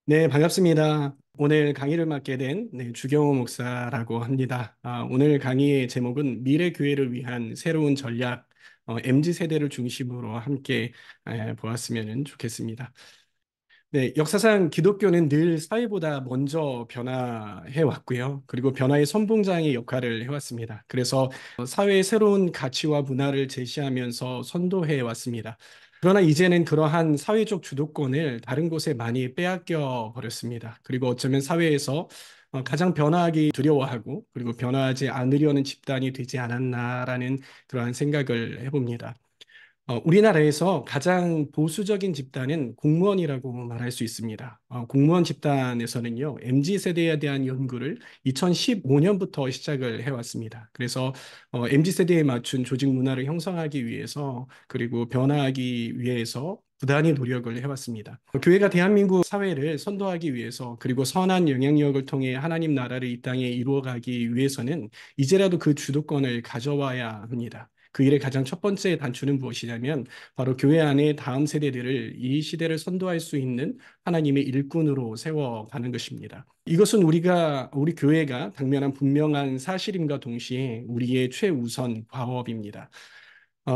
네, 반갑습니다. 오늘 강의를 맡게 된 주경호 목사라고 합니다. 오늘 강의의 제목은 미래 교회를 위한 새로운 전략, MZ 세대를 중심으로 함께 보았으면 좋겠습니다. 네, 역사상 기독교는 늘 사회보다 먼저 변화해 왔고요. 그리고 변화의 선봉장의 역할을 해왔습니다. 그래서 사회의 새로운 가치와 문화를 제시하면서 선도해 왔습니다. 그러나 이제는 그러한 사회적 주도권을 다른 곳에 많이 빼앗겨 버렸습니다. 그리고 어쩌면 사회에서 가장 변화하기 두려워하고 그리고 변화하지 않으려는 집단이 되지 않았나라는 그러한 생각을 해봅니다. 우리나라에서 가장 보수적인 집단은 공무원이라고 말할 수 있습니다. 공무원 집단에서는요, MZ 세대에 대한 연구를 2015년부터 시작을 해왔습니다. 그래서 MZ 세대에 맞춘 조직 문화를 형성하기 위해서 그리고 변화하기 위해서 부단히 노력을 해왔습니다. 교회가 대한민국 사회를 선도하기 위해서 그리고 선한 영향력을 통해 하나님 나라를 이 땅에 이루어가기 위해서는 이제라도 그 주도권을 가져와야 합니다. 그 일의 가장 첫 번째 단추는 무엇이냐면 바로 교회 안에 다음 세대들을 이 시대를 선도할 수 있는 하나님의 일꾼으로 세워가는 것입니다. 이것은 우리 교회가 당면한 분명한 사실임과 동시에 우리의 최우선 과업입니다.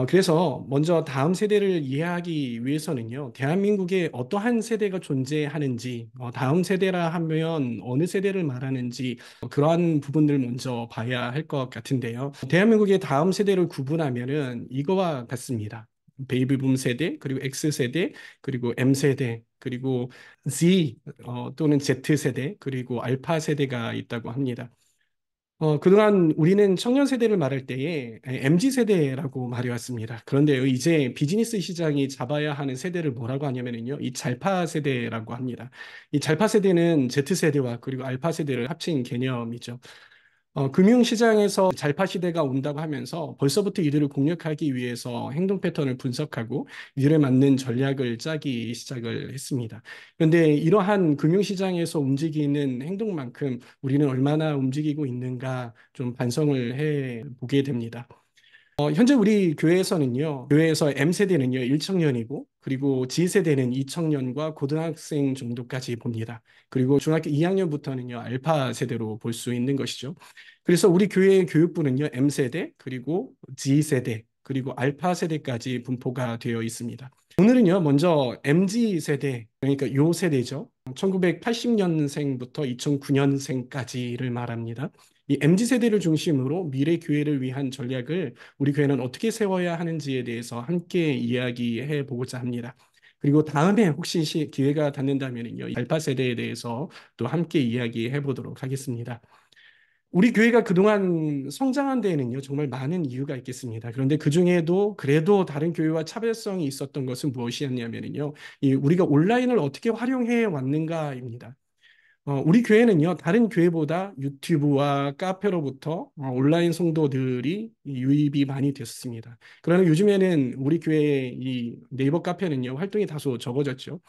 그래서 먼저 다음 세대를 이해하기 위해서는요, 대한민국에 어떠한 세대가 존재하는지, 다음 세대라 하면 어느 세대를 말하는지, 그러한 부분들 먼저 봐야 할 것 같은데요. 대한민국의 다음 세대를 구분하면은 이거와 같습니다. 베이비붐 세대, 그리고 X세대, 그리고 M세대, 그리고 Z 또는 Z세대, 그리고 알파 세대가 있다고 합니다. 그동안 우리는 청년 세대를 말할 때에 MZ 세대라고 말해왔습니다. 그런데요, 이제 비즈니스 시장이 잡아야 하는 세대를 뭐라고 하냐면요, 이 잘파 세대라고 합니다. 이 잘파 세대는 Z 세대와 그리고 알파 세대를 합친 개념이죠. 금융시장에서 잘파 시대가 온다고 하면서 벌써부터 이들을 공략하기 위해서 행동 패턴을 분석하고 이들에 맞는 전략을 짜기 시작을 했습니다. 그런데 이러한 금융시장에서 움직이는 행동만큼 우리는 얼마나 움직이고 있는가 좀 반성을 해 보게 됩니다. 현재 우리 교회에서는요, 교회에서 M세대는요, 1청년이고, 그리고 G세대는 2청년과 고등학생 정도까지 봅니다. 그리고 중학교 2학년부터는요, 알파 세대로 볼 수 있는 것이죠. 그래서 우리 교회의 교육부는요, M세대, 그리고 G세대, 그리고 알파 세대까지 분포가 되어 있습니다. 오늘은요, 먼저 MZ 세대, 그러니까 요 세대죠. 1980년생부터 2009년생까지를 말합니다. 이 MZ 세대를 중심으로 미래 교회를 위한 전략을 우리 교회는 어떻게 세워야 하는지에 대해서 함께 이야기해 보고자 합니다. 그리고 다음에 혹시 기회가 닿는다면요, 알파 세대에 대해서 또 함께 이야기해 보도록 하겠습니다. 우리 교회가 그동안 성장한 데에는요, 정말 많은 이유가 있겠습니다. 그런데 그 중에도 그래도 다른 교회와 차별성이 있었던 것은 무엇이었냐면요, 이 우리가 온라인을 어떻게 활용해 왔는가입니다. 우리 교회는요, 다른 교회보다 유튜브와 카페로부터 온라인 성도들이 유입이 많이 됐습니다. 그러나 요즘에는 우리 교회 이 네이버 카페는요, 활동이 다소 적어졌죠.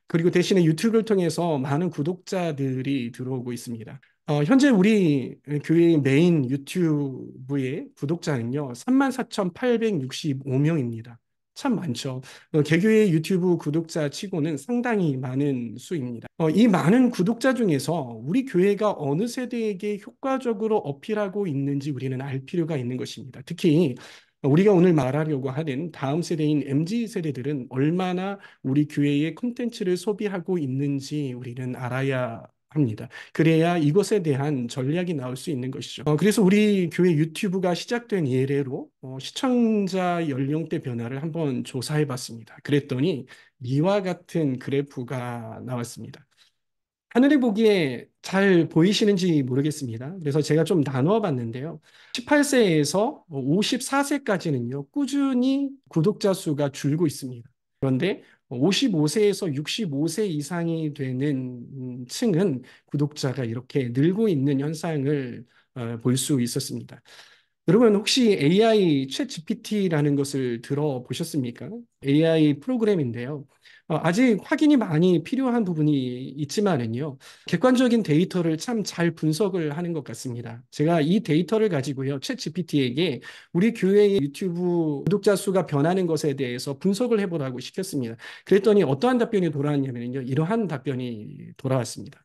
그리고 대신에 유튜브를 통해서 많은 구독자들이 들어오고 있습니다. 현재 우리 교회의 메인 유튜브의 구독자는요, 34,865명입니다. 참 많죠. 개교의 유튜브 구독자 치고는 상당히 많은 수입니다. 이 많은 구독자 중에서 우리 교회가 어느 세대에게 효과적으로 어필하고 있는지 우리는 알 필요가 있는 것입니다. 특히 우리가 오늘 말하려고 하는 다음 세대인 MZ 세대들은 얼마나 우리 교회의 콘텐츠를 소비하고 있는지 우리는 알아야 합니다. 그래야 이것에 대한 전략이 나올 수 있는 것이죠. 그래서 우리 교회 유튜브가 시작된 이래로 시청자 연령대 변화를 한번 조사해 봤습니다. 그랬더니 이와 같은 그래프가 나왔습니다. 하늘에 보기에 잘 보이시는지 모르겠습니다. 그래서 제가 좀 나누어 봤는데요. 18세에서 54세까지는요, 꾸준히 구독자 수가 줄고 있습니다. 그런데 55세에서 65세 이상이 되는 층은 구독자가 이렇게 늘고 있는 현상을 볼 수 있었습니다. 여러분 혹시 AI 챗 GPT라는 것을 들어보셨습니까? AI 프로그램인데요. 아직 확인이 많이 필요한 부분이 있지만은요. 객관적인 데이터를 참 잘 분석을 하는 것 같습니다. 제가 이 데이터를 가지고요. 챗 GPT에게 우리 교회의 유튜브 구독자 수가 변하는 것에 대해서 분석을 해보라고 시켰습니다. 그랬더니 어떠한 답변이 돌아왔냐면요. 이러한 답변이 돌아왔습니다.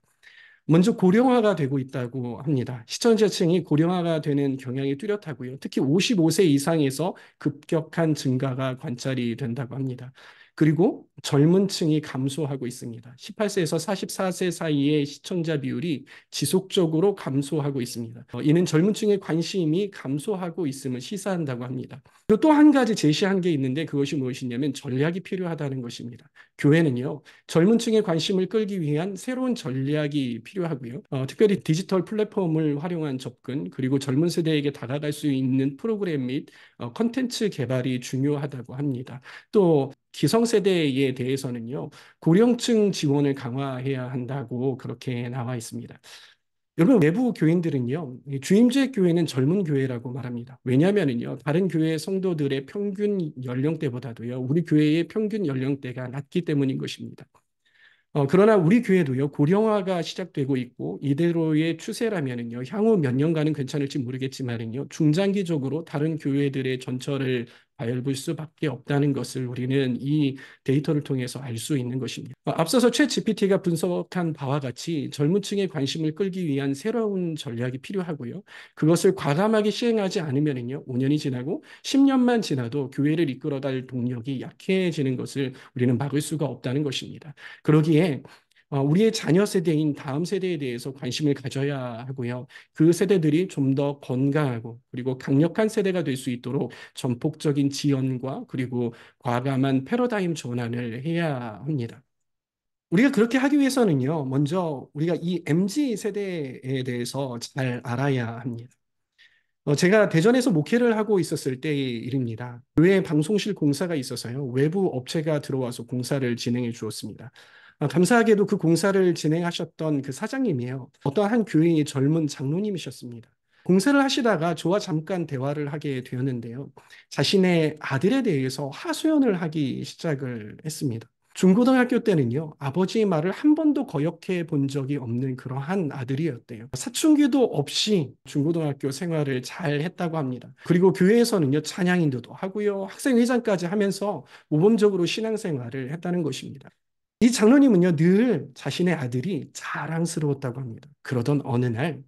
먼저 고령화가 되고 있다고 합니다. 시청자층이 고령화가 되는 경향이 뚜렷하고요. 특히 55세 이상에서 급격한 증가가 관찰이 된다고 합니다. 그리고 젊은 층이 감소하고 있습니다. 18세에서 44세 사이의 시청자 비율이 지속적으로 감소하고 있습니다. 이는 젊은 층의 관심이 감소하고 있음을 시사한다고 합니다. 그리고 또 한 가지 제시한 게 있는데 그것이 무엇이냐면 전략이 필요하다는 것입니다. 교회는요, 젊은 층의 관심을 끌기 위한 새로운 전략이 필요하고요. 특별히 디지털 플랫폼을 활용한 접근, 그리고 젊은 세대에게 다가갈 수 있는 프로그램 및 컨텐츠 개발이 중요하다고 합니다. 또 기성세대에 대해서는요, 고령층 지원을 강화해야 한다고 그렇게 나와 있습니다. 여러분, 외부 교인들은요, 이 주임제 교회는 젊은 교회라고 말합니다. 왜냐하면요, 다른 교회 성도들의 평균 연령대보다도요, 우리 교회의 평균 연령대가 낮기 때문인 것입니다. 그러나 우리 교회도요, 고령화가 시작되고 있고, 이대로의 추세라면은요, 향후 몇 년간은 괜찮을지 모르겠지만은요, 중장기적으로 다른 교회들의 전철을 밟을 수밖에 없다는 것을 우리는 이 데이터를 통해서 알 수 있는 것입니다. 앞서서 챗 GPT가 분석한 바와 같이 젊은 층의 관심을 끌기 위한 새로운 전략이 필요하고요. 그것을 과감하게 시행하지 않으면은요, 5년이 지나고 10년만 지나도 교회를 이끌어갈 동력이 약해지는 것을 우리는 막을 수가 없다는 것입니다. 그러기에 우리의 자녀 세대인 다음 세대에 대해서 관심을 가져야 하고요. 그 세대들이 좀 더 건강하고 그리고 강력한 세대가 될 수 있도록 전폭적인 지원과 그리고 과감한 패러다임 전환을 해야 합니다. 우리가 그렇게 하기 위해서는요, 먼저 우리가 이 MZ 세대에 대해서 잘 알아야 합니다. 제가 대전에서 목회를 하고 있었을 때의 일입니다. 교회 방송실 공사가 있어서요. 외부 업체가 들어와서 공사를 진행해 주었습니다. 감사하게도 그 공사를 진행하셨던 그 사장님이에요. 어떠한 한 교회의 젊은 장로님이셨습니다. 공사를 하시다가 저와 잠깐 대화를 하게 되었는데요. 자신의 아들에 대해서 하소연을 하기 시작을 했습니다. 중고등학교 때는요, 아버지의 말을 한 번도 거역해 본 적이 없는 그러한 아들이었대요. 사춘기도 없이 중고등학교 생활을 잘 했다고 합니다. 그리고 교회에서는요, 찬양 인도도 하고요, 학생회장까지 하면서 모범적으로 신앙생활을 했다는 것입니다. 이 장로님은요, 늘 자신의 아들이 자랑스러웠다고 합니다. 그러던 어느 날,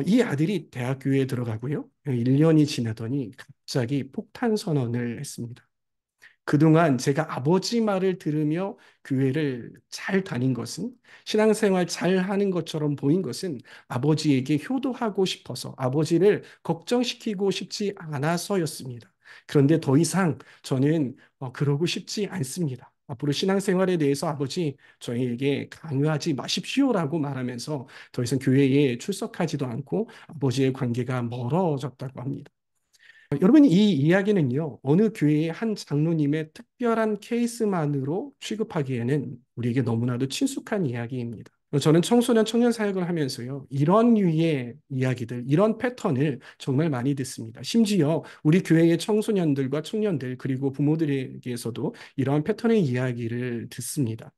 이 아들이 대학교에 들어가고요, 1년이 지나더니 갑자기 폭탄 선언을 했습니다. 그동안 제가 아버지 말을 들으며 교회를 잘 다닌 것은 신앙생활 잘 하는 것처럼 보인 것은 아버지에게 효도하고 싶어서 아버지를 걱정시키고 싶지 않아서였습니다. 그런데 더 이상 저는 그러고 싶지 않습니다. 앞으로 신앙생활에 대해서 아버지 저희에게 강요하지 마십시오라고 말하면서 더 이상 교회에 출석하지도 않고 아버지의 관계가 멀어졌다고 합니다. 여러분, 이 이야기는요, 어느 교회의 한 장로님의 특별한 케이스만으로 취급하기에는 우리에게 너무나도 친숙한 이야기입니다. 저는 청소년 청년 사역을 하면서요, 이런 류의 이야기들, 이런 패턴을 정말 많이 듣습니다. 심지어 우리 교회의 청소년들과 청년들, 그리고 부모들에게서도 이러한 패턴의 이야기를 듣습니다.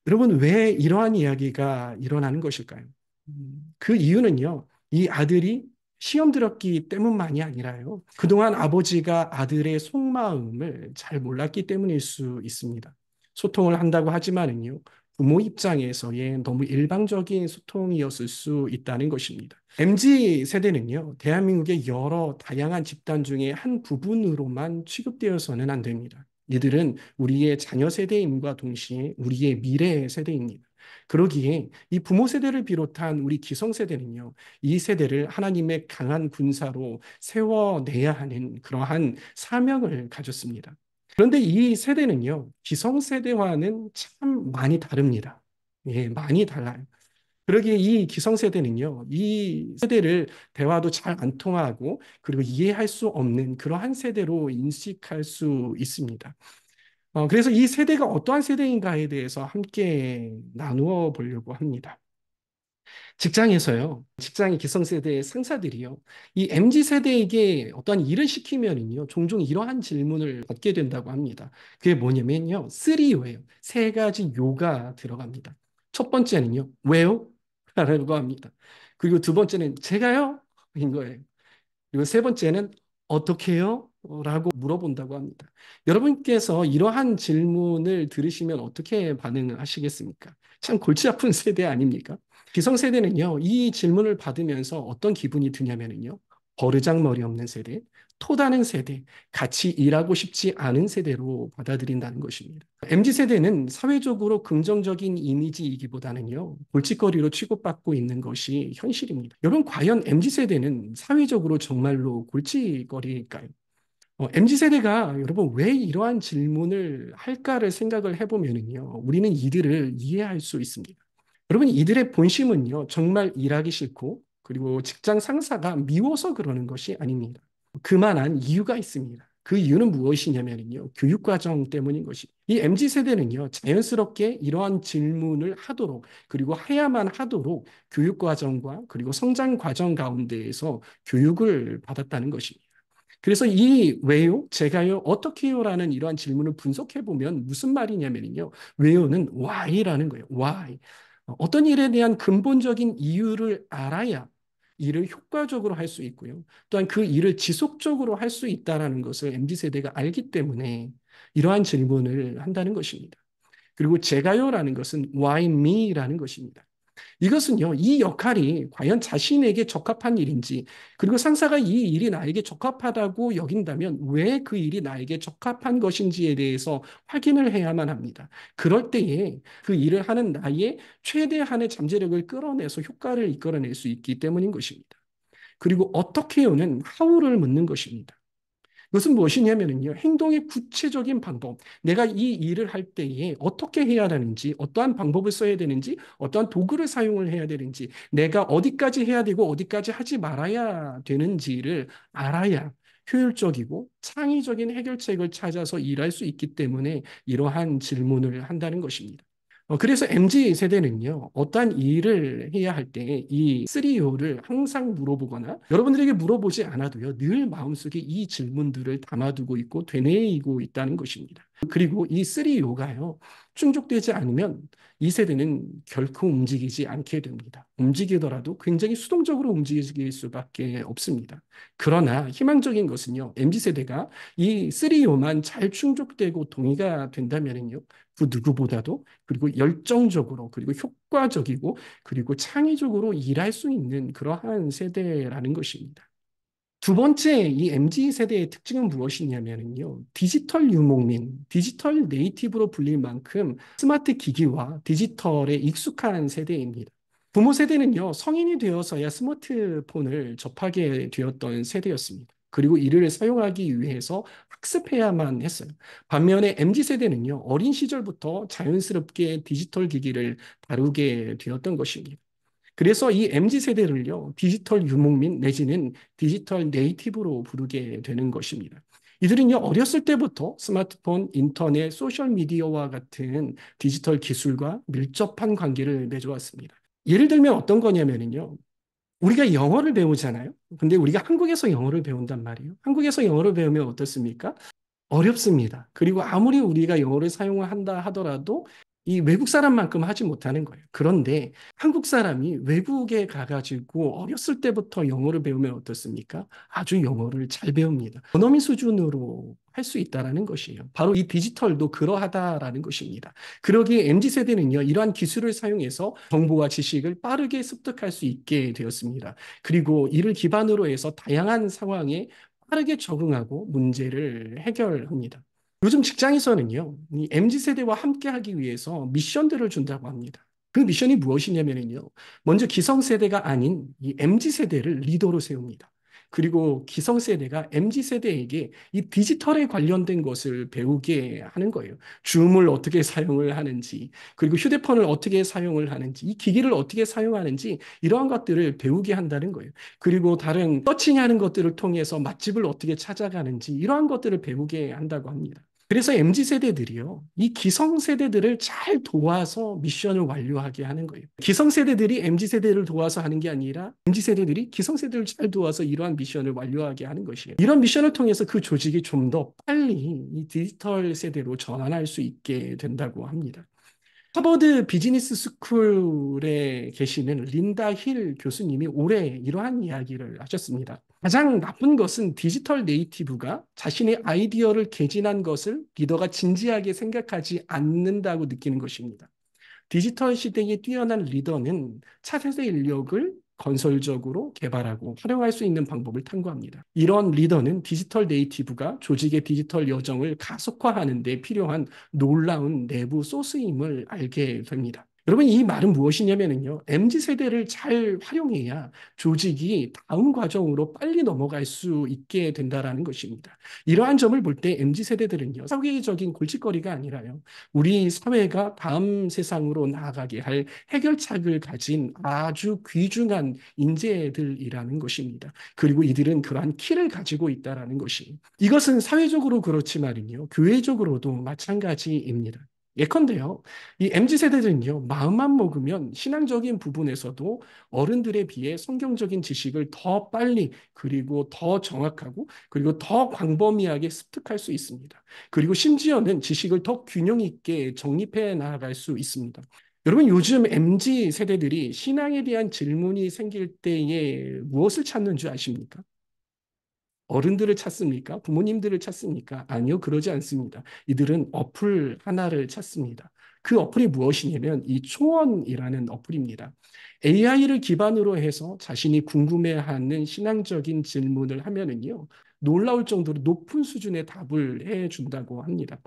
여러분, 왜 이러한 이야기가 일어나는 것일까요? 그 이유는요, 이 아들이 시험 들었기 때문만이 아니라요. 그동안 아버지가 아들의 속마음을 잘 몰랐기 때문일 수 있습니다. 소통을 한다고 하지만은요, 부모 입장에서의 너무 일방적인 소통이었을 수 있다는 것입니다. MZ 세대는요, 대한민국의 여러 다양한 집단 중에 한 부분으로만 취급되어서는 안 됩니다. 이들은 우리의 자녀 세대임과 동시에 우리의 미래 세대입니다. 그러기에 이 부모 세대를 비롯한 우리 기성 세대는요, 이 세대를 하나님의 강한 군사로 세워내야 하는 그러한 사명을 가졌습니다. 그런데 이 세대는요, 기성 세대와는 참 많이 다릅니다. 예, 많이 달라요. 그러기에 이 기성세대는요, 이 세대를 대화도 잘 안 통하고 그리고 이해할 수 없는 그러한 세대로 인식할 수 있습니다. 그래서 이 세대가 어떠한 세대인가에 대해서 함께 나누어 보려고 합니다. 직장에서요, 직장의 기성세대의 상사들이요, 이 MZ세대에게 어떠한 일을 시키면은요, 종종 이러한 질문을 받게 된다고 합니다. 그게 뭐냐면요, 3요예요. 세 가지 요가 들어갑니다. 첫 번째는요, 왜요? 라고 합니다. 그리고 두 번째는 제가요? 인 거예요. 그리고 세 번째는 어떻게 해요? 라고 물어본다고 합니다. 여러분께서 이러한 질문을 들으시면 어떻게 반응을 하시겠습니까? 참 골치 아픈 세대 아닙니까? 기성세대는요, 이 질문을 받으면서 어떤 기분이 드냐면요, 버르장머리 없는 세대, 토다는 세대, 같이 일하고 싶지 않은 세대로 받아들인다는 것입니다. MZ세대는 사회적으로 긍정적인 이미지이기보다는요, 골칫거리로 취급받고 있는 것이 현실입니다. 여러분, 과연 MZ세대는 사회적으로 정말로 골칫거리일까요? MZ세대가 여러분 왜 이러한 질문을 할까를 생각을 해보면요, 우리는 이들을 이해할 수 있습니다. 여러분, 이들의 본심은요, 정말 일하기 싫고, 그리고 직장 상사가 미워서 그러는 것이 아닙니다. 그만한 이유가 있습니다. 그 이유는 무엇이냐면요, 교육과정 때문인 것입니다. 이 MZ세대는요, 자연스럽게 이러한 질문을 하도록, 그리고 해야만 하도록 교육과정과 그리고 성장과정 가운데에서 교육을 받았다는 것입니다. 그래서 이 왜요? 제가요? 어떻게요? 라는 이러한 질문을 분석해 보면 무슨 말이냐면요. 왜요는 why라는 거예요. why. 어떤 일에 대한 근본적인 이유를 알아야 일을 효과적으로 할 수 있고요. 또한 그 일을 지속적으로 할 수 있다라는 것을 MZ세대가 알기 때문에 이러한 질문을 한다는 것입니다. 그리고 제가요라는 것은 why me라는 것입니다. 이것은요, 이 역할이 과연 자신에게 적합한 일인지, 그리고 상사가 이 일이 나에게 적합하다고 여긴다면 왜 그 일이 나에게 적합한 것인지에 대해서 확인을 해야만 합니다. 그럴 때에 그 일을 하는 나의 최대한의 잠재력을 끌어내서 효과를 이끌어낼 수 있기 때문인 것입니다. 그리고 어떻게요는 how를 묻는 것입니다. 그것은 무엇이냐면요. 행동의 구체적인 방법. 내가 이 일을 할 때에 어떻게 해야 하는지, 어떠한 방법을 써야 되는지, 어떠한 도구를 사용을 해야 되는지, 내가 어디까지 해야 되고 어디까지 하지 말아야 되는지를 알아야 효율적이고 창의적인 해결책을 찾아서 일할 수 있기 때문에 이러한 질문을 한다는 것입니다. 그래서 MZ 세대는요, 어떠한 일을 해야 할 때 이 3O를 항상 물어보거나 여러분들에게 물어보지 않아도요, 늘 마음속에 이 질문들을 담아두고 있고 되뇌이고 있다는 것입니다. 그리고 이 3O가요, 충족되지 않으면 이 세대는 결코 움직이지 않게 됩니다. 움직이더라도 굉장히 수동적으로 움직일 수밖에 없습니다. 그러나 희망적인 것은요, MZ세대가 이 3O만 잘 충족되고 동의가 된다면요, 그 누구보다도 그리고 열정적으로 그리고 효과적이고 그리고 창의적으로 일할 수 있는 그러한 세대라는 것입니다. 두 번째, 이 MZ 세대의 특징은 무엇이냐면요. 디지털 유목민, 디지털 네이티브로 불릴 만큼 스마트 기기와 디지털에 익숙한 세대입니다. 부모 세대는요, 성인이 되어서야 스마트폰을 접하게 되었던 세대였습니다. 그리고 이를 사용하기 위해서 학습해야만 했어요. 반면에 MZ 세대는요, 어린 시절부터 자연스럽게 디지털 기기를 다루게 되었던 것입니다. 그래서 이 MZ 세대를요, 디지털 유목민 내지는 디지털 네이티브로 부르게 되는 것입니다. 이들은요, 어렸을 때부터 스마트폰, 인터넷, 소셜미디어와 같은 디지털 기술과 밀접한 관계를 맺어왔습니다. 예를 들면 어떤 거냐면요, 우리가 영어를 배우잖아요. 근데 우리가 한국에서 영어를 배운단 말이에요. 한국에서 영어를 배우면 어떻습니까? 어렵습니다. 그리고 아무리 우리가 영어를 사용을 한다 하더라도 이 외국 사람만큼 하지 못하는 거예요. 그런데 한국 사람이 외국에 가가지고 어렸을 때부터 영어를 배우면 어떻습니까? 아주 영어를 잘 배웁니다. 원어민 수준으로 할 수 있다라는 것이에요. 바로 이 디지털도 그러하다라는 것입니다. 그러기에 MZ세대는요, 이러한 기술을 사용해서 정보와 지식을 빠르게 습득할 수 있게 되었습니다. 그리고 이를 기반으로 해서 다양한 상황에 빠르게 적응하고 문제를 해결합니다. 요즘 직장에서는요, 이 MZ세대와 함께하기 위해서 미션들을 준다고 합니다. 그 미션이 무엇이냐면요, 먼저 기성세대가 아닌 이 MZ세대를 리더로 세웁니다. 그리고 기성세대가 MZ세대에게 이 디지털에 관련된 것을 배우게 하는 거예요. 줌을 어떻게 사용을 하는지, 그리고 휴대폰을 어떻게 사용을 하는지, 이 기기를 어떻게 사용하는지, 이러한 것들을 배우게 한다는 거예요. 그리고 다른 서칭하는 것들을 통해서 맛집을 어떻게 찾아가는지, 이러한 것들을 배우게 한다고 합니다. 그래서 MZ세대들이요, 이 기성세대들을 잘 도와서 미션을 완료하게 하는 거예요. 기성세대들이 MZ세대를 도와서 하는 게 아니라 MZ세대들이 기성세대를 잘 도와서 이러한 미션을 완료하게 하는 것이에요. 이런 미션을 통해서 그 조직이 좀 더 빨리 이 디지털 세대로 전환할 수 있게 된다고 합니다. 하버드 비즈니스 스쿨에 계시는 린다 힐 교수님이 올해 이러한 이야기를 하셨습니다. 가장 나쁜 것은 디지털 네이티브가 자신의 아이디어를 개진한 것을 리더가 진지하게 생각하지 않는다고 느끼는 것입니다. 디지털 시대에 뛰어난 리더는 차세대 인력을 건설적으로 개발하고 활용할 수 있는 방법을 탐구합니다. 이런 리더는 디지털 네이티브가 조직의 디지털 여정을 가속화하는 데 필요한 놀라운 내부 소스임을 알게 됩니다. 여러분, 이 말은 무엇이냐면요, MZ세대를 잘 활용해야 조직이 다음 과정으로 빨리 넘어갈 수 있게 된다는 것입니다. 이러한 점을 볼 때 MZ세대들은요, 사회적인 골칫거리가 아니라요, 우리 사회가 다음 세상으로 나아가게 할 해결책을 가진 아주 귀중한 인재들이라는 것입니다. 그리고 이들은 그러한 키를 가지고 있다는 것이. 이것은 사회적으로 그렇지만요, 교회적으로도 마찬가지입니다. 예컨대요, 이 MZ세대들은요, 마음만 먹으면 신앙적인 부분에서도 어른들에 비해 성경적인 지식을 더 빨리, 그리고 더 정확하고, 그리고 더 광범위하게 습득할 수 있습니다. 그리고 심지어는 지식을 더 균형 있게 정립해 나아갈 수 있습니다. 여러분, 요즘 MZ 세대들이 신앙에 대한 질문이 생길 때에 무엇을 찾는 줄 아십니까? 어른들을 찾습니까? 부모님들을 찾습니까? 아니요, 그러지 않습니다. 이들은 어플 하나를 찾습니다. 그 어플이 무엇이냐면 이 초원이라는 어플입니다. AI를 기반으로 해서 자신이 궁금해하는 신앙적인 질문을 하면은요, 놀라울 정도로 높은 수준의 답을 해준다고 합니다.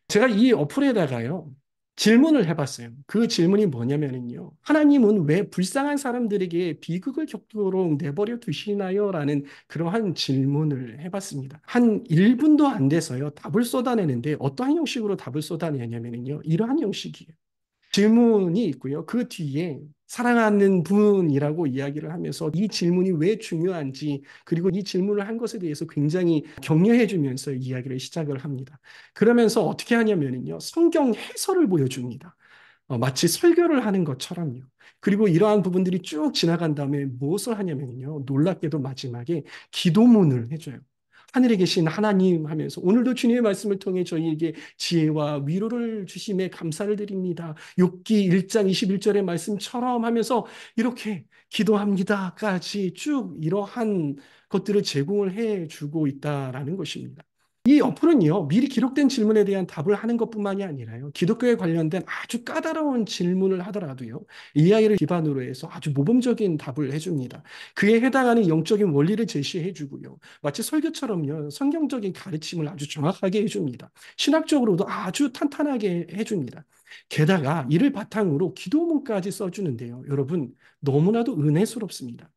제가 이 어플에다가요, 질문을 해봤어요. 그 질문이 뭐냐면요, 하나님은 왜 불쌍한 사람들에게 비극을 겪도록 내버려 두시나요? 라는 그러한 질문을 해봤습니다. 한 1분도 안 돼서요, 답을 쏟아내는데 어떠한 형식으로 답을 쏟아내냐면요, 이러한 형식이에요. 질문이 있고요. 그 뒤에 사랑하는 분이라고 이야기를 하면서 이 질문이 왜 중요한지, 그리고 이 질문을 한 것에 대해서 굉장히 격려해 주면서 이야기를 시작을 합니다. 그러면서 어떻게 하냐면요, 성경 해설을 보여줍니다. 마치 설교를 하는 것처럼요. 그리고 이러한 부분들이 쭉 지나간 다음에 무엇을 하냐면요, 놀랍게도 마지막에 기도문을 해줘요. 하늘에 계신 하나님 하면서 오늘도 주님의 말씀을 통해 저희에게 지혜와 위로를 주심에 감사를 드립니다. 욥기 1장 21절의 말씀처럼 하면서 이렇게 기도합니다까지 쭉 이러한 것들을 제공을 해 주고 있다라는 것입니다. 이 어플은요, 미리 기록된 질문에 대한 답을 하는 것뿐만이 아니라요, 기독교에 관련된 아주 까다로운 질문을 하더라도요, AI를 기반으로 해서 아주 모범적인 답을 해줍니다. 그에 해당하는 영적인 원리를 제시해주고요, 마치 설교처럼요, 성경적인 가르침을 아주 정확하게 해줍니다. 신학적으로도 아주 탄탄하게 해줍니다. 게다가 이를 바탕으로 기도문까지 써주는데요, 여러분, 너무나도 은혜스럽습니다.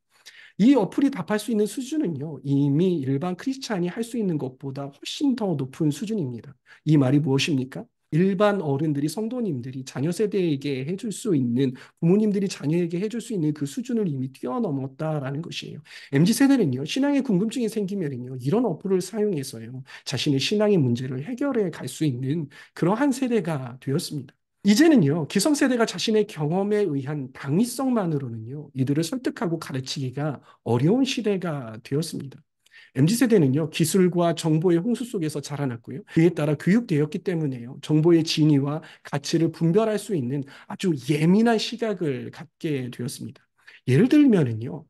이 어플이 답할 수 있는 수준은요, 이미 일반 크리스찬이 할 수 있는 것보다 훨씬 더 높은 수준입니다. 이 말이 무엇입니까? 일반 어른들이, 성도님들이 자녀 세대에게 해줄 수 있는, 부모님들이 자녀에게 해줄 수 있는 그 수준을 이미 뛰어넘었다라는 것이에요. MZ세대는요, 신앙에 궁금증이 생기면요, 이런 어플을 사용해서요, 자신의 신앙의 문제를 해결해 갈 수 있는 그러한 세대가 되었습니다. 이제는요, 기성세대가 자신의 경험에 의한 당위성만으로는요, 이들을 설득하고 가르치기가 어려운 시대가 되었습니다. MZ세대는요, 기술과 정보의 홍수 속에서 자라났고요. 그에 따라 교육되었기 때문에요, 정보의 진위와 가치를 분별할 수 있는 아주 예민한 시각을 갖게 되었습니다. 예를 들면은요,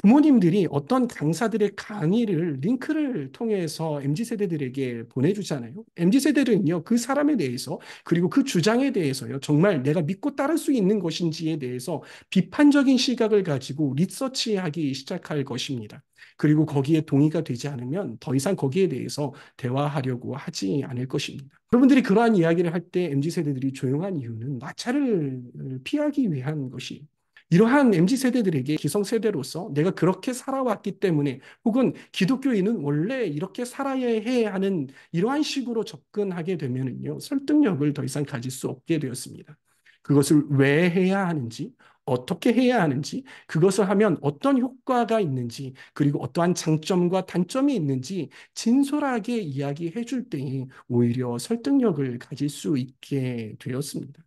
부모님들이 어떤 강사들의 강의를 링크를 통해서 MZ세대들에게 보내주잖아요. MZ세대들은요, 그 사람에 대해서, 그리고 그 주장에 대해서요, 정말 내가 믿고 따를 수 있는 것인지에 대해서 비판적인 시각을 가지고 리서치하기 시작할 것입니다. 그리고 거기에 동의가 되지 않으면 더 이상 거기에 대해서 대화하려고 하지 않을 것입니다. 여러분들이 그러한 이야기를 할 때 MZ세대들이 조용한 이유는 마찰을 피하기 위한 것이, 이러한 MZ세대들에게 기성세대로서 내가 그렇게 살아왔기 때문에, 혹은 기독교인은 원래 이렇게 살아야 해 하는 이러한 식으로 접근하게 되면은요, 설득력을 더 이상 가질 수 없게 되었습니다. 그것을 왜 해야 하는지, 어떻게 해야 하는지, 그것을 하면 어떤 효과가 있는지, 그리고 어떠한 장점과 단점이 있는지 진솔하게 이야기해 줄 때에 오히려 설득력을 가질 수 있게 되었습니다.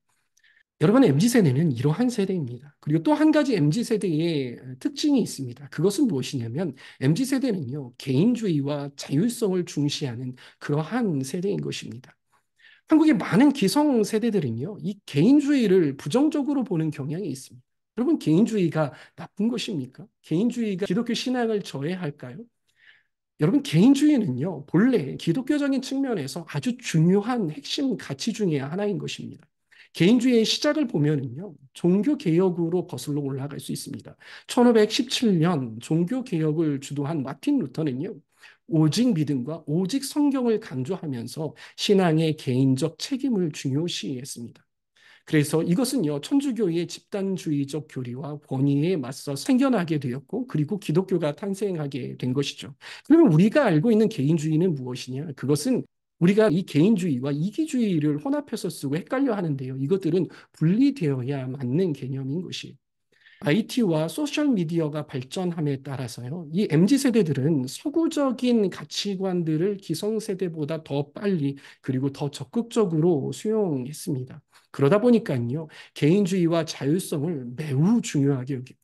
여러분, MZ세대는 이러한 세대입니다. 그리고 또 한 가지 MZ세대의 특징이 있습니다. 그것은 무엇이냐면 MZ세대는요, 개인주의와 자율성을 중시하는 그러한 세대인 것입니다. 한국의 많은 기성 세대들은요, 이 개인주의를 부정적으로 보는 경향이 있습니다. 여러분, 개인주의가 나쁜 것입니까? 개인주의가 기독교 신앙을 저해할까요? 여러분, 개인주의는요, 본래 기독교적인 측면에서 아주 중요한 핵심 가치 중에 하나인 것입니다. 개인주의의 시작을 보면은요, 종교개혁으로 거슬러 올라갈 수 있습니다. 1517년 종교개혁을 주도한 마틴 루터는요, 오직 믿음과 오직 성경을 강조하면서 신앙의 개인적 책임을 중요시했습니다. 그래서 이것은요, 천주교의 집단주의적 교리와 권위에 맞서 생겨나게 되었고, 그리고 기독교가 탄생하게 된 것이죠. 그러면 우리가 알고 있는 개인주의는 무엇이냐? 그것은 우리가 이 개인주의와 이기주의를 혼합해서 쓰고 헷갈려 하는데요. 이것들은 분리되어야 맞는 개념인 것이에요. IT와 소셜미디어가 발전함에 따라서요, 이 MZ세대들은 서구적인 가치관들을 기성세대보다 더 빨리 그리고 더 적극적으로 수용했습니다. 그러다 보니까요, 개인주의와 자율성을 매우 중요하게 여깁니다.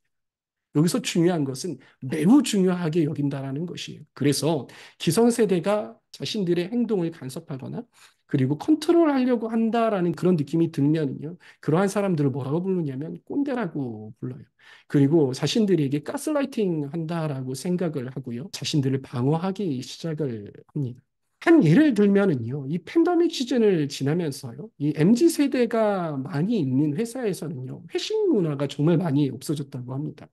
여기서 중요한 것은 매우 중요하게 여긴다라는 것이에요. 그래서 기성세대가 자신들의 행동을 간섭하거나 그리고 컨트롤하려고 한다라는 그런 느낌이 들면요. 그러한 사람들을 뭐라고 부르냐면 꼰대라고 불러요. 그리고 자신들에게 가스라이팅 한다라고 생각을 하고요. 자신들을 방어하기 시작을 합니다. 한 예를 들면은요, 이 팬데믹 시즌을 지나면서요, 이 MZ 세대가 많이 있는 회사에서는요, 회식 문화가 정말 많이 없어졌다고 합니다.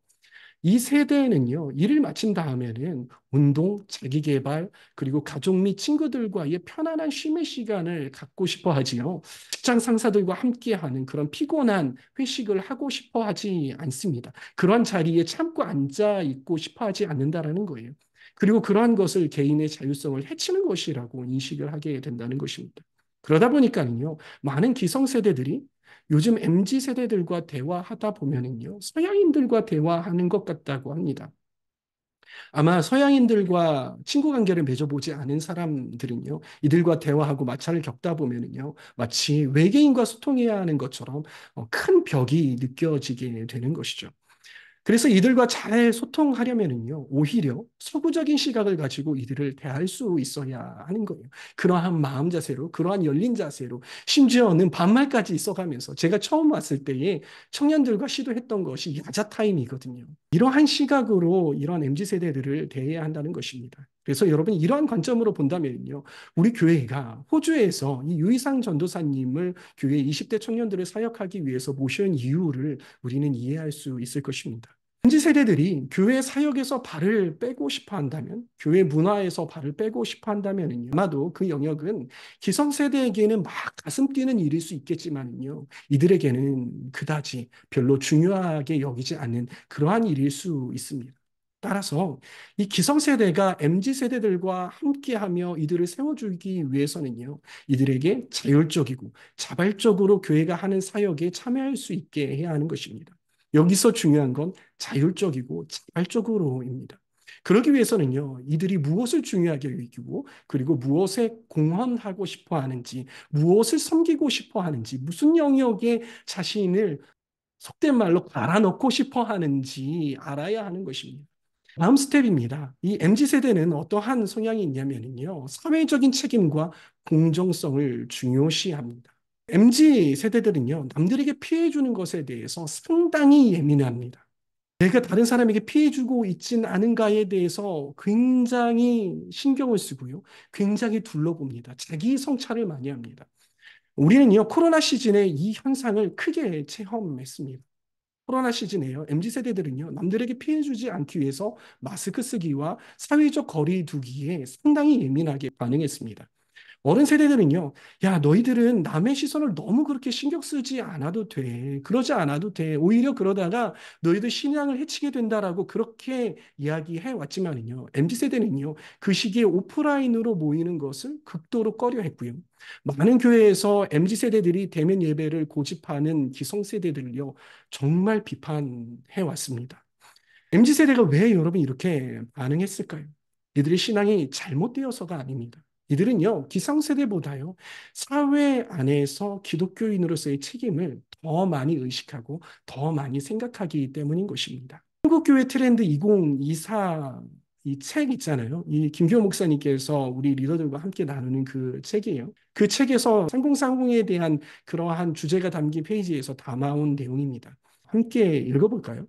이 세대는요, 일을 마친 다음에는 운동, 자기계발, 그리고 가족 및 친구들과의 편안한 쉼의 시간을 갖고 싶어 하지요. 직장 상사들과 함께하는 그런 피곤한 회식을 하고 싶어 하지 않습니다. 그런 자리에 참고 앉아 있고 싶어 하지 않는다라는 거예요. 그리고 그러한 것을 개인의 자율성을 해치는 것이라고 인식을 하게 된다는 것입니다. 그러다 보니까요, 많은 기성세대들이 요즘 MZ 세대들과 대화하다 보면은요, 서양인들과 대화하는 것 같다고 합니다. 아마 서양인들과 친구 관계를 맺어보지 않은 사람들은요, 이들과 대화하고 마찰을 겪다 보면은요, 마치 외계인과 소통해야 하는 것처럼 큰 벽이 느껴지게 되는 것이죠. 그래서 이들과 잘 소통하려면은요, 오히려 서구적인 시각을 가지고 이들을 대할 수 있어야 하는 거예요. 그러한 마음 자세로, 그러한 열린 자세로, 심지어는 반말까지 써가면서 제가 처음 왔을 때에 청년들과 시도했던 것이 야자 타임이거든요. 이러한 시각으로 이러한 MZ 세대들을 대해야 한다는 것입니다. 그래서 여러분 이러한 관점으로 본다면요, 우리 교회가 호주에서 이 유이상 전도사님을 교회 20대 청년들을 사역하기 위해서 모신 이유를 우리는 이해할 수 있을 것입니다. MZ 세대들이 교회 사역에서 발을 빼고 싶어 한다면, 교회 문화에서 발을 빼고 싶어 한다면요, 아마도 그 영역은 기성세대에게는 막 가슴 뛰는 일일 수 있겠지만요, 이들에게는 그다지 별로 중요하게 여기지 않는 그러한 일일 수 있습니다. 따라서 이 기성세대가 MZ세대들과 함께하며 이들을 세워주기 위해서는요, 이들에게 자율적이고 자발적으로 교회가 하는 사역에 참여할 수 있게 해야 하는 것입니다. 여기서 중요한 건 자율적이고 자발적으로입니다. 그러기 위해서는요, 이들이 무엇을 중요하게 여기고, 그리고 무엇에 공헌하고 싶어 하는지, 무엇을 섬기고 싶어 하는지, 무슨 영역에 자신을 속된 말로 갈아넣고 싶어 하는지 알아야 하는 것입니다. 다음 스텝입니다. 이 MZ세대는 어떠한 성향이 있냐면요, 사회적인 책임과 공정성을 중요시합니다. MZ 세대들은요, 남들에게 피해 주는 것에 대해서 상당히 예민합니다. 내가 다른 사람에게 피해 주고 있진 않은가에 대해서 굉장히 신경을 쓰고요. 굉장히 둘러봅니다. 자기 성찰을 많이 합니다. 우리는요, 코로나 시즌에 이 현상을 크게 체험했습니다. 코로나 시즌에요, MZ 세대들은요, 남들에게 피해 주지 않기 위해서 마스크 쓰기와 사회적 거리 두기에 상당히 예민하게 반응했습니다. 어른 세대들은요, 야, 너희들은 남의 시선을 너무 그렇게 신경 쓰지 않아도 돼. 그러지 않아도 돼. 오히려 그러다가 너희들 신앙을 해치게 된다라고 그렇게 이야기해 왔지만은요, MZ 세대는요, 그 시기에 오프라인으로 모이는 것을 극도로 꺼려 했고요. 많은 교회에서 MZ 세대들이 대면 예배를 고집하는 기성 세대들을요, 정말 비판해 왔습니다. MZ 세대가 왜 여러분 이렇게 반응했을까요? 이들의 신앙이 잘못되어서가 아닙니다. 이들은요, 기성세대보다요, 사회 안에서 기독교인으로서의 책임을 더 많이 의식하고 더 많이 생각하기 때문인 것입니다. 한국교회 트렌드 2024 이 책 있잖아요. 이 김기호 목사님께서 우리 리더들과 함께 나누는 그 책이에요. 그 책에서 3030에 대한 그러한 주제가 담긴 페이지에서 담아온 내용입니다. 함께 읽어볼까요?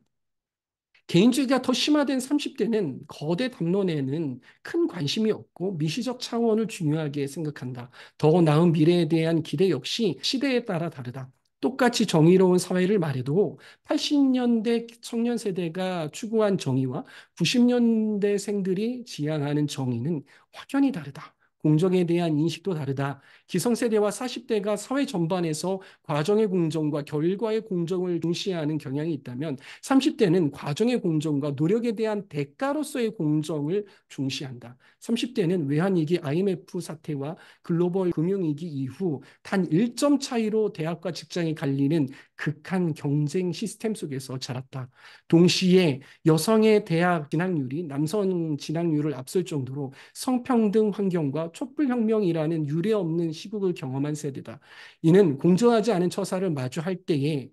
개인주의가 더 심화된 30대는 거대 담론에는 큰 관심이 없고 미시적 차원을 중요하게 생각한다. 더 나은 미래에 대한 기대 역시 시대에 따라 다르다. 똑같이 정의로운 사회를 말해도 80년대 청년 세대가 추구한 정의와 90년대생들이 지향하는 정의는 확연히 다르다. 공정에 대한 인식도 다르다. 기성세대와 40대가 사회 전반에서 과정의 공정과 결과의 공정을 중시하는 경향이 있다면 30대는 과정의 공정과 노력에 대한 대가로서의 공정을 중시한다. 30대는 외환위기 IMF 사태와 글로벌 금융위기 이후 단 1점 차이로 대학과 직장이 갈리는 극한 경쟁 시스템 속에서 자랐다. 동시에 여성의 대학 진학률이 남성 진학률을 앞설 정도로 성평등 환경과 촛불혁명이라는 유례없는 시국을 경험한 세대다. 이는 공정하지 않은 처사를 마주할 때에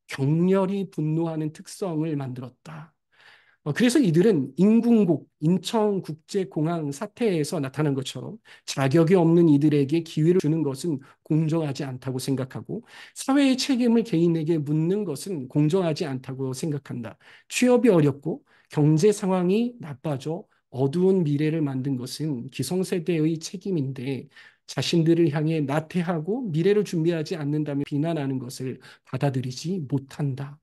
격렬히 분노하는 특성을 만들었다. 그래서 이들은 인궁곡, 인천국제공항 사태에서 나타난 것처럼 자격이 없는 이들에게 기회를 주는 것은 공정하지 않다고 생각하고 사회의 책임을 개인에게 묻는 것은 공정하지 않다고 생각한다. 취업이 어렵고 경제 상황이 나빠져 어두운 미래를 만든 것은 기성세대의 책임인데 자신들을 향해 나태하고 미래를 준비하지 않는다면 비난하는 것을 받아들이지 못한다.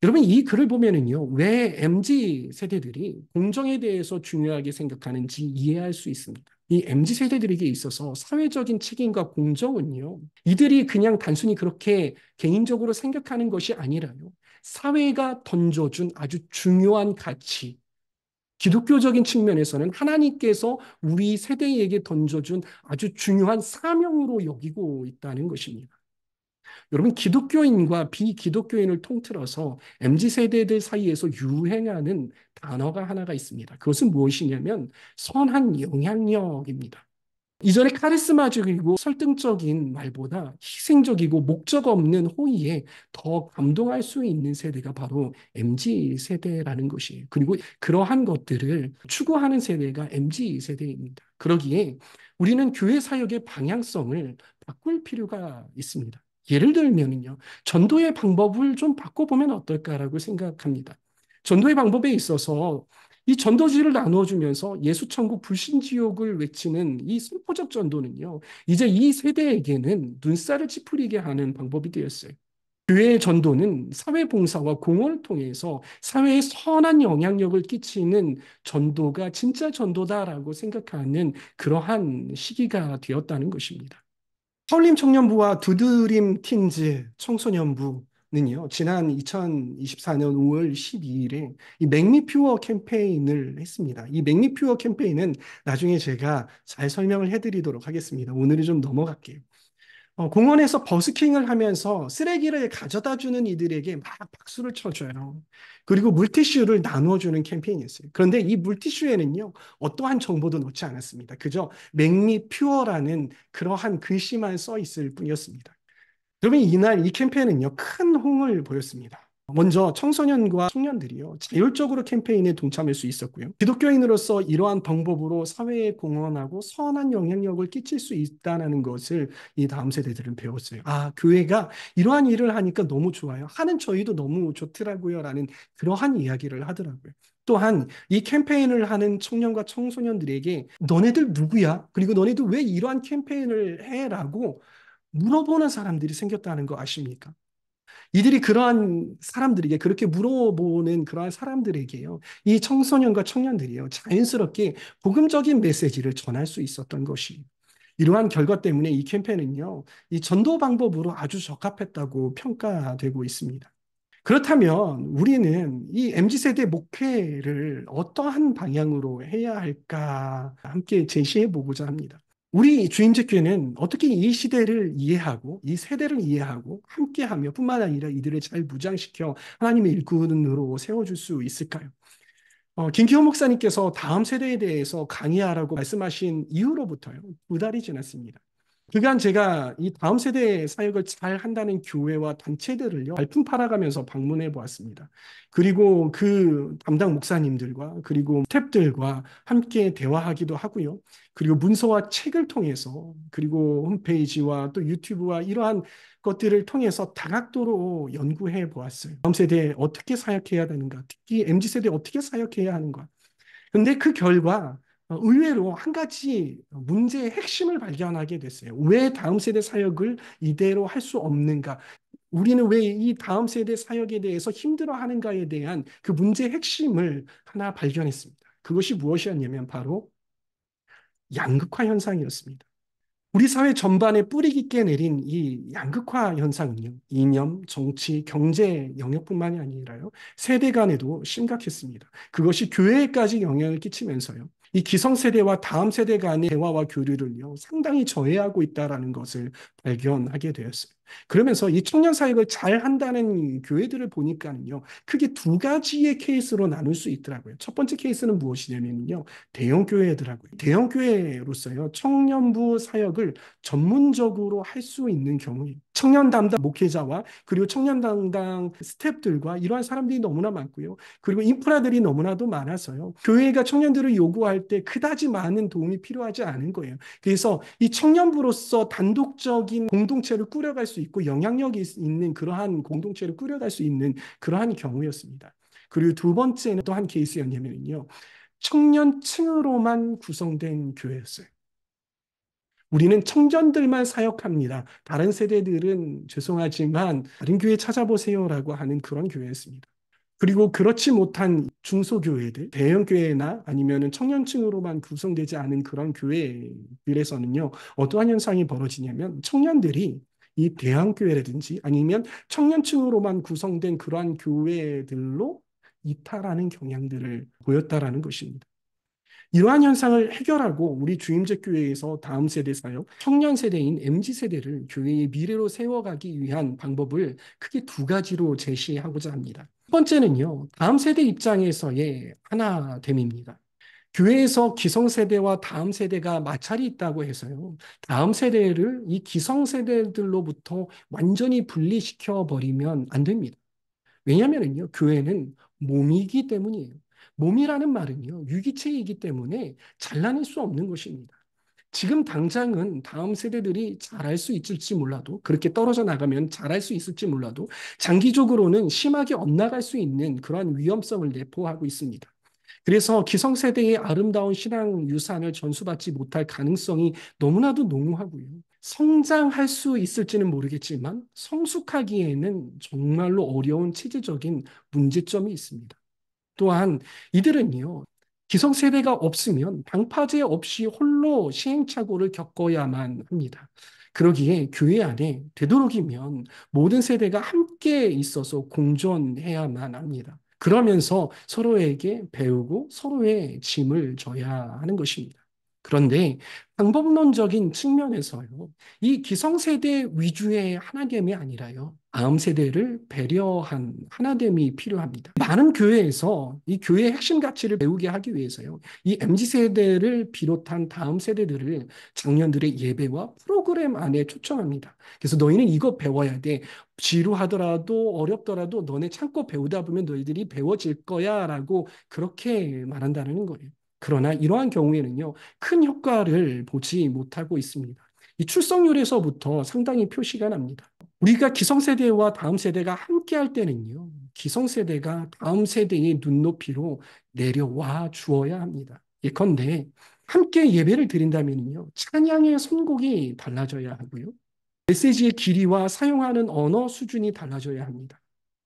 여러분, 이 글을 보면은요, 왜 MZ 세대들이 공정에 대해서 중요하게 생각하는지 이해할 수 있습니다. 이 MZ 세대들에게 있어서 사회적인 책임과 공정은요, 이들이 그냥 단순히 그렇게 개인적으로 생각하는 것이 아니라요, 사회가 던져준 아주 중요한 가치, 기독교적인 측면에서는 하나님께서 우리 세대에게 던져준 아주 중요한 사명으로 여기고 있다는 것입니다. 여러분, 기독교인과 비기독교인을 통틀어서 MZ 세대들 사이에서 유행하는 단어가 하나가 있습니다. 그것은 무엇이냐면 선한 영향력입니다. 이전에 카리스마적이고 설득적인 말보다 희생적이고 목적 없는 호의에 더 감동할 수 있는 세대가 바로 MZ 세대라는 것이에요. 그리고 그러한 것들을 추구하는 세대가 MZ 세대입니다. 그러기에 우리는 교회 사역의 방향성을 바꿀 필요가 있습니다. 예를 들면요, 전도의 방법을 좀 바꿔보면 어떨까라고 생각합니다. 전도의 방법에 있어서 이 전도지를 나누어주면서 예수천국 불신지옥을 외치는 이 선포적 전도는요, 이제 이 세대에게는 눈살을 찌푸리게 하는 방법이 되었어요. 교회의 전도는 사회봉사와 공헌을 통해서 사회에 선한 영향력을 끼치는 전도가 진짜 전도다라고 생각하는 그러한 시기가 되었다는 것입니다. 서울림 청년부와 두드림 틴즈 청소년부는요, 지난 2024년 5월 12일에 이 맥미 퓨어 캠페인을 했습니다. 이 맥미 퓨어 캠페인은 나중에 제가 잘 설명을 해드리도록 하겠습니다. 오늘은 좀 넘어갈게요. 공원에서 버스킹을 하면서 쓰레기를 가져다 주는 이들에게 막 박수를 쳐줘요. 그리고 물티슈를 나누어주는 캠페인이었어요. 그런데 이 물티슈에는요, 어떠한 정보도 넣지 않았습니다. 그저 맥미 퓨어라는 그러한 글씨만 써 있을 뿐이었습니다. 그러면 이날 이 캠페인은요, 큰 호응을 보였습니다. 먼저 청소년과 청년들이요, 자율적으로 캠페인에 동참할 수 있었고요. 기독교인으로서 이러한 방법으로 사회에 공헌하고 선한 영향력을 끼칠 수 있다는 것을 이 다음 세대들은 배웠어요. 아, 교회가 이러한 일을 하니까 너무 좋아요. 하는 저희도 너무 좋더라고요. 라는 그러한 이야기를 하더라고요. 또한 이 캠페인을 하는 청년과 청소년들에게 너네들 누구야? 그리고 너네들 왜 이러한 캠페인을 해? 라고 물어보는 사람들이 생겼다는 거 아십니까? 이들이 그러한 사람들에게 그렇게 물어보는 그러한 사람들에게요. 이 청소년과 청년들이요. 자연스럽게 복음적인 메시지를 전할 수 있었던 것이. 이러한 결과 때문에 이 캠페인은요, 이 전도 방법으로 아주 적합했다고 평가되고 있습니다. 그렇다면 우리는 이 MZ세대 목회를 어떠한 방향으로 해야 할까 함께 제시해 보고자 합니다. 우리 주임제교회는 어떻게 이 시대를 이해하고 이 세대를 이해하고 함께하며 뿐만 아니라 이들을 잘 무장시켜 하나님의 일꾼으로 세워줄 수 있을까요? 김기호 목사님께서 다음 세대에 대해서 강의하라고 말씀하신 이후로부터요, 2달이 지났습니다. 그간 제가 이 다음 세대 사역을 잘 한다는 교회와 단체들을요, 발품 팔아가면서 방문해 보았습니다. 그리고 그 담당 목사님들과 그리고 스태프들과 함께 대화하기도 하고요. 그리고 문서와 책을 통해서 그리고 홈페이지와 또 유튜브와 이러한 것들을 통해서 다각도로 연구해 보았어요. 다음 세대에 어떻게 사역해야 되는가, 특히 MZ세대에 어떻게 사역해야 하는가. 근데 그 결과 의외로 한 가지 문제의 핵심을 발견하게 됐어요. 왜 다음 세대 사역을 이대로 할 수 없는가? 우리는 왜 이 다음 세대 사역에 대해서 힘들어하는가에 대한 그 문제의 핵심을 하나 발견했습니다. 그것이 무엇이었냐면 바로 양극화 현상이었습니다. 우리 사회 전반에 뿌리 깊게 내린 이 양극화 현상은요, 이념, 정치, 경제 영역뿐만이 아니라요, 세대 간에도 심각했습니다. 그것이 교회에까지 영향을 끼치면서요, 이 기성세대와 다음 세대 간의 대화와 교류를요, 상당히 저해하고 있다는 것을 발견하게 되었어요. 그러면서 이 청년 사역을 잘 한다는 교회들을 보니까는요, 크게 2가지의 케이스로 나눌 수 있더라고요. 첫 번째 케이스는 무엇이냐면요, 대형 교회더라고요. 대형 교회로서요, 청년부 사역을 전문적으로 할 수 있는 경우에 청년 담당 목회자와 그리고 청년 담당 스태프들과 이러한 사람들이 너무나 많고요. 그리고 인프라들이 너무나도 많아서요. 교회가 청년들을 요구할 때 그다지 많은 도움이 필요하지 않은 거예요. 그래서 이 청년부로서 단독적인 공동체를 꾸려갈 수 있고 영향력이 있는 그러한 공동체를 꾸려갈 수 있는 그러한 경우였습니다. 그리고 두 번째는 또 한 케이스였냐면요, 청년층으로만 구성된 교회였어요. 우리는 청년들만 사역합니다. 다른 세대들은 죄송하지만 다른 교회 찾아보세요라고 하는 그런 교회였습니다. 그리고 그렇지 못한 중소교회들, 대형교회나 아니면 청년층으로만 구성되지 않은 그런 교회들에서는요, 어떠한 현상이 벌어지냐면 청년들이 이 대형교회라든지 아니면 청년층으로만 구성된 그러한 교회들로 이탈하는 경향들을 보였다라는 것입니다. 이러한 현상을 해결하고 우리 주임제 교회에서 다음 세대 사역, 청년 세대인 MZ 세대를 교회의 미래로 세워가기 위한 방법을 크게 2가지로 제시하고자 합니다. 첫 번째는요, 다음 세대 입장에서의 하나됨입니다. 교회에서 기성세대와 다음 세대가 마찰이 있다고 해서요, 다음 세대를 이 기성세대들로부터 완전히 분리시켜 버리면 안 됩니다. 왜냐하면요, 교회는 몸이기 때문이에요. 몸이라는 말은요, 유기체이기 때문에 잘라낼 수 없는 것입니다. 지금 당장은 다음 세대들이 잘할 수 있을지 몰라도, 그렇게 떨어져 나가면 잘할 수 있을지 몰라도, 장기적으로는 심하게 엇나갈 수 있는 그러한 위험성을 내포하고 있습니다. 그래서 기성세대의 아름다운 신앙 유산을 전수받지 못할 가능성이 너무나도 농후하고요. 성장할 수 있을지는 모르겠지만 성숙하기에는 정말로 어려운 체제적인 문제점이 있습니다. 또한 이들은요, 기성세대가 없으면 방파제 없이 홀로 시행착오를 겪어야만 합니다. 그러기에 교회 안에 되도록이면 모든 세대가 함께 있어서 공존해야만 합니다. 그러면서 서로에게 배우고 서로의 짐을 져야 하는 것입니다. 그런데 방법론적인 측면에서요, 이 기성세대 위주의 하나됨이 아니라요, 다음 세대를 배려한 하나됨이 필요합니다. 많은 교회에서 이 교회의 핵심 가치를 배우게 하기 위해서요, 이 MZ세대를 비롯한 다음 세대들을 장년들의 예배와 프로그램 안에 초청합니다. 그래서 너희는 이거 배워야 돼. 지루하더라도 어렵더라도 너네 참고 배우다 보면 너희들이 배워질 거야 라고 그렇게 말한다는 거예요. 그러나 이러한 경우에는요, 큰 효과를 보지 못하고 있습니다. 이 출석률에서부터 상당히 표시가 납니다. 우리가 기성세대와 다음 세대가 함께 할 때는요, 기성세대가 다음 세대의 눈높이로 내려와 주어야 합니다. 예컨대 함께 예배를 드린다면요, 찬양의 선곡이 달라져야 하고요, 메시지의 길이와 사용하는 언어 수준이 달라져야 합니다.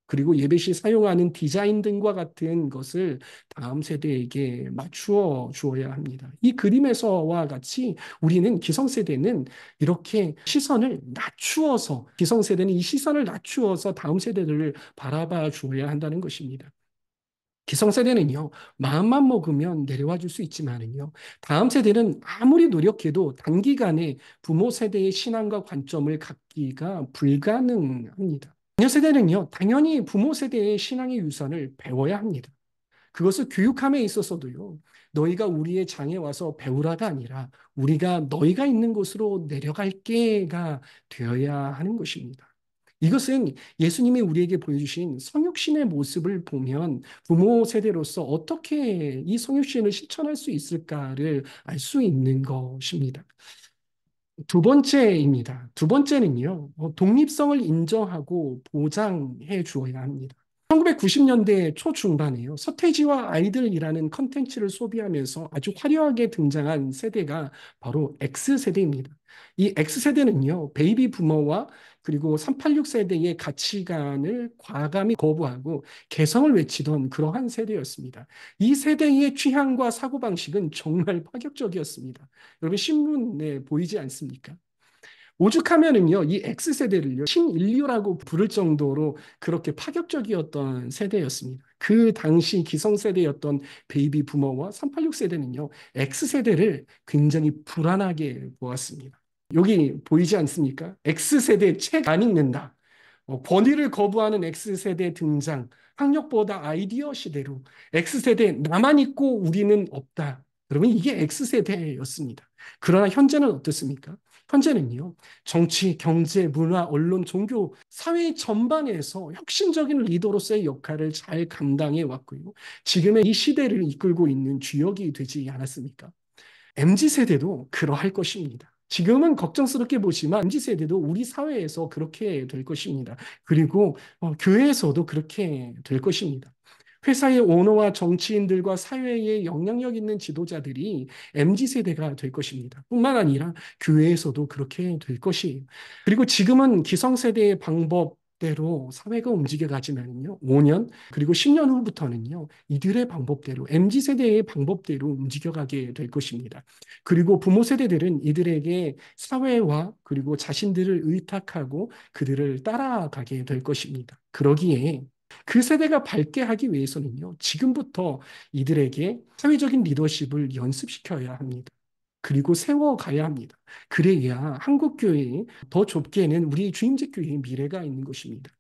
그리고 예배 시 사용하는 디자인 등과 같은 것을 다음 세대에게 맞추어 주어야 합니다. 이 그림에서와 같이 우리는 기성세대는 이렇게 시선을 낮추어서, 기성세대는 이 시선을 낮추어서 다음 세대들을 바라봐 주어야 한다는 것입니다. 기성세대는요, 마음만 먹으면 내려와 줄 수 있지만은요, 다음 세대는 아무리 노력해도 단기간에 부모 세대의 신앙과 관점을 갖기가 불가능합니다. 자녀 세대는요, 당연히 부모 세대의 신앙의 유산을 배워야 합니다. 그것을 교육함에 있어서도요, 너희가 우리의 장에 와서 배우라가 아니라 우리가 너희가 있는 곳으로 내려갈게가 되어야 하는 것입니다. 이것은 예수님이 우리에게 보여주신 성육신의 모습을 보면 부모 세대로서 어떻게 이 성육신을 실천할 수 있을까를 알 수 있는 것입니다. 두 번째입니다. 두 번째는요, 독립성을 인정하고 보장해 주어야 합니다. 1990년대 초중반에요. 서태지와 아이들이라는 컨텐츠를 소비하면서 아주 화려하게 등장한 세대가 바로 X세대입니다. 이 X세대는요, 베이비 부머와 그리고 386 세대의 가치관을 과감히 거부하고 개성을 외치던 그러한 세대였습니다. 이 세대의 취향과 사고방식은 정말 파격적이었습니다. 여러분 신문에 보이지 않습니까? 오죽하면은요, 이 X세대를요, 신인류라고 부를 정도로 그렇게 파격적이었던 세대였습니다. 그 당시 기성세대였던 베이비 부머와 386 세대는요, X세대를 굉장히 불안하게 보았습니다. 여기 보이지 않습니까? X세대 책 안 읽는다. 권위를 거부하는 X세대 등장. 학력보다 아이디어 시대로. X세대 나만 있고 우리는 없다. 여러분, 이게 X세대였습니다. 그러나 현재는 어떻습니까? 현재는요, 정치, 경제, 문화, 언론, 종교, 사회 전반에서 혁신적인 리더로서의 역할을 잘 감당해 왔고요. 지금의 이 시대를 이끌고 있는 주역이 되지 않았습니까? MZ세대도 그러할 것입니다. 지금은 걱정스럽게 보지만 MZ세대도 우리 사회에서 그렇게 될 것입니다. 그리고 교회에서도 그렇게 될 것입니다. 회사의 오너와 정치인들과 사회에 영향력 있는 지도자들이 MZ세대가 될 것입니다. 뿐만 아니라 교회에서도 그렇게 될 것이에요. 그리고 지금은 기성세대의 방법대로 사회가 움직여가지만요. 5년 그리고 10년 후부터는요. 이들의 방법대로 MZ세대의 방법대로 움직여가게 될 것입니다. 그리고 부모 세대들은 이들에게 사회와 그리고 자신들을 의탁하고 그들을 따라가게 될 것입니다. 그러기에 그 세대가 밝게 하기 위해서는요, 지금부터 이들에게 사회적인 리더십을 연습시켜야 합니다. 그리고 세워가야 합니다. 그래야 한국교회에 더 좁게는 우리 주임제 교회의 미래가 있는 것입니다.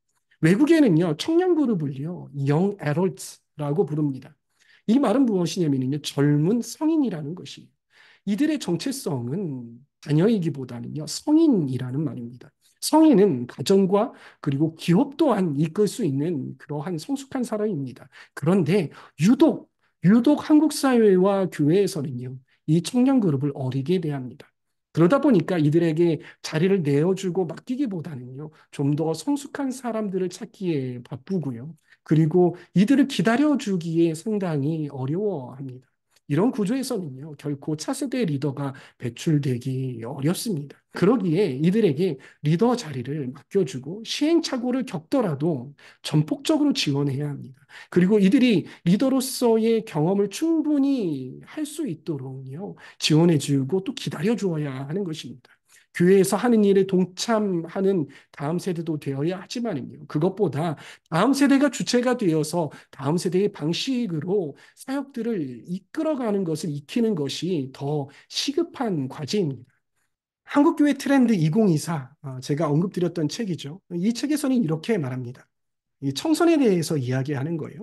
외국에는요, 청년 그룹을요, young adults라고 부릅니다. 이 말은 무엇이냐면요, 젊은 성인이라는 것이에요. 이들의 정체성은 자녀이기보다는요, 성인이라는 말입니다. 성인은 가정과 그리고 기업 또한 이끌 수 있는 그러한 성숙한 사람입니다. 그런데 유독 한국 사회와 교회에서는요, 이 청년 그룹을 어리게 대합니다. 그러다 보니까 이들에게 자리를 내어주고 맡기기보다는요, 좀 더 성숙한 사람들을 찾기에 바쁘고요. 그리고 이들을 기다려주기에 상당히 어려워합니다. 이런 구조에서는요, 결코 차세대 리더가 배출되기 어렵습니다. 그러기에 이들에게 리더 자리를 맡겨주고 시행착오를 겪더라도 전폭적으로 지원해야 합니다. 그리고 이들이 리더로서의 경험을 충분히 할 수 있도록요, 지원해주고 또 기다려주어야 하는 것입니다. 교회에서 하는 일에 동참하는 다음 세대도 되어야 하지만요. 그것보다 다음 세대가 주체가 되어서 다음 세대의 방식으로 사역들을 이끌어가는 것을 익히는 것이 더 시급한 과제입니다. 한국교회 트렌드 2024, 제가 언급드렸던 책이죠. 이 책에서는 이렇게 말합니다. 이 청소년에 대해서 이야기하는 거예요.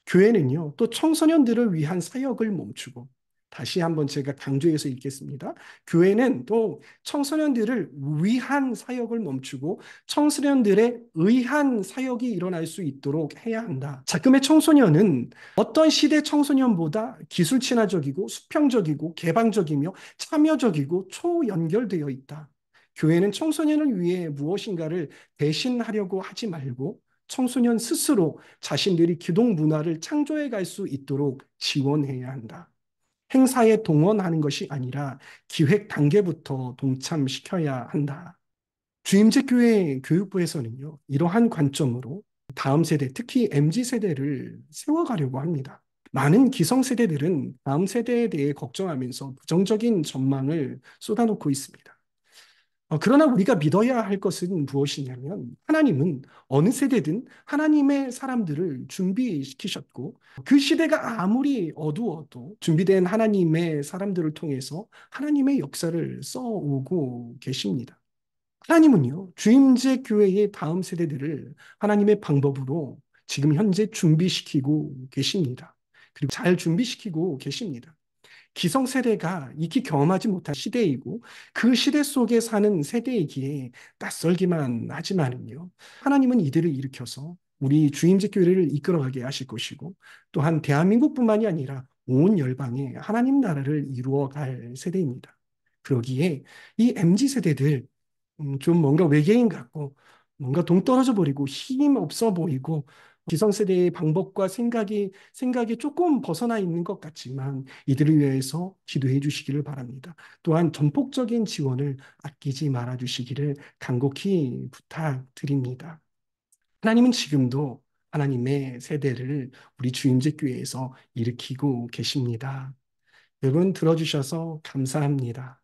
교회는요, 또 청소년들을 위한 사역을 멈추고, 다시 한번 제가 강조해서 읽겠습니다. 교회는 또 청소년들을 위한 사역을 멈추고 청소년들의 의한 사역이 일어날 수 있도록 해야 한다. 지금의 청소년은 어떤 시대 청소년보다 기술 친화적이고 수평적이고 개방적이며 참여적이고 초연결되어 있다. 교회는 청소년을 위해 무엇인가를 대신하려고 하지 말고 청소년 스스로 자신들이 기독 문화를 창조해 갈 수 있도록 지원해야 한다. 행사에 동원하는 것이 아니라 기획 단계부터 동참시켜야 한다. 주임제 교회 교육부에서는요, 이러한 관점으로 다음 세대, 특히 MZ 세대를 세워가려고 합니다. 많은 기성세대들은 다음 세대에 대해 걱정하면서 부정적인 전망을 쏟아놓고 있습니다. 그러나 우리가 믿어야 할 것은 무엇이냐면 하나님은 어느 세대든 하나님의 사람들을 준비시키셨고 그 시대가 아무리 어두워도 준비된 하나님의 사람들을 통해서 하나님의 역사를 써오고 계십니다. 하나님은요, 주임제 교회의 다음 세대들을 하나님의 방법으로 지금 현재 준비시키고 계십니다. 그리고 잘 준비시키고 계십니다. 기성세대가 익히 경험하지 못한 시대이고 그 시대 속에 사는 세대이기에 낯설기만 하지만은요. 하나님은 이들을 일으켜서 우리 주임제 교회를 이끌어가게 하실 것이고 또한 대한민국뿐만이 아니라 온 열방에 하나님 나라를 이루어갈 세대입니다. 그러기에 이 MZ 세대들 좀 뭔가 외계인 같고 뭔가 동떨어져 버리고 힘 없어 보이고 기성세대의 방법과 생각이 조금 벗어나 있는 것 같지만 이들을 위해서 기도해 주시기를 바랍니다. 또한 전폭적인 지원을 아끼지 말아 주시기를 간곡히 부탁드립니다. 하나님은 지금도 하나님의 세대를 우리 주임제 교회에서 일으키고 계십니다. 여러분 들어주셔서 감사합니다.